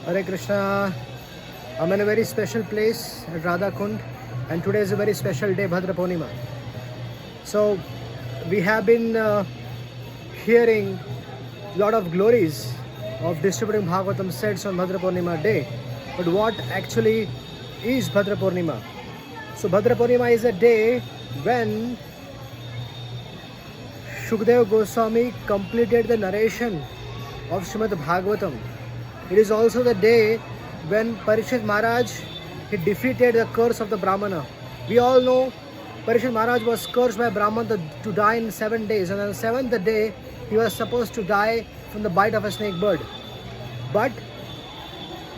Hare Krishna. I'm in a very special place at Radha Kund, and today is a very special day, Bhadra Purnima. So, we have been hearing a lot of glories of distributing Bhagavatam sets on Bhadra Purnima day. But what actually is Bhadra Purnima? So, Bhadra Purnima is a day when Shukdev Goswami completed the narration of Srimad Bhagavatam. It is also the day when Parikshit Maharaj he defeated the curse of the Brahmana. We all know Parikshit Maharaj was cursed by Brahmana to die in 7 days, and on the 7th day he was supposed to die from the bite of a snake bird. But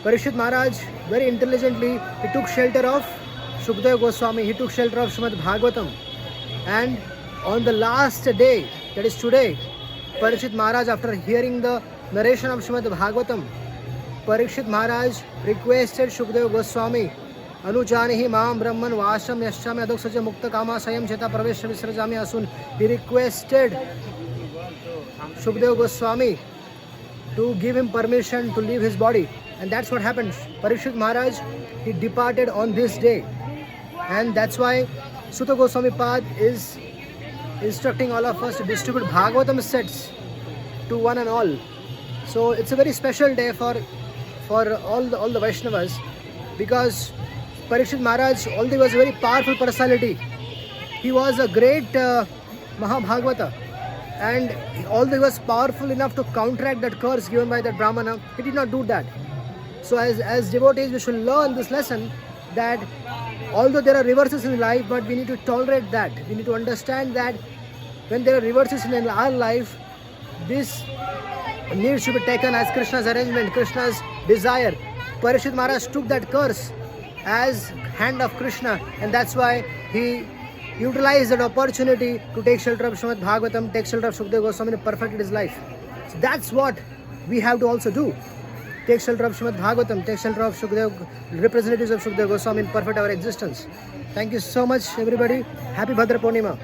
Parikshit Maharaj very intelligently he took shelter of Shukdev Goswami, he took shelter of Srimad Bhagavatam, and on the last day, that is today, Parikshit Maharaj, after hearing the narration of Srimad Bhagavatam, Parikshit Maharaj requested Shukdev Goswami, Anujanihi Maam Brahman Vasham Yashami Adok Saja Mukta Kama Sayam Cheta Pravesha Visrajami Asun. He requested Shukdev Goswami to give him permission to leave his body. And that's what happened. Parikshit Maharaj, he departed on this day. And that's why Suta Goswami Pad is instructing all of us to distribute Bhagavatam sets to one and all. So it's a very special day for all the Vaishnavas, because Parikshit Maharaj, although he was a very powerful personality, he was a great Mahabhagavata, and although he was powerful enough to counteract that curse given by that Brahmana, he did not do that. So as devotees, we should learn this lesson that although there are reverses in life, but we need to tolerate that. We need to understand that when there are reverses in our life, this needs to be taken as Krishna's arrangement, Krishna's desire. Parikshit Maharaj took that curse as hand of Krishna, and that's why he utilized that opportunity to take shelter of Srimad Bhagavatam, take shelter of Shukdev Goswami and perfected his life. So that's what we have to also do. Take shelter of Srimad Bhagavatam, take shelter of Shukdev, representatives of Shukdev Goswami, and perfect our existence. Thank you so much, everybody. Happy Bhadra Purnima.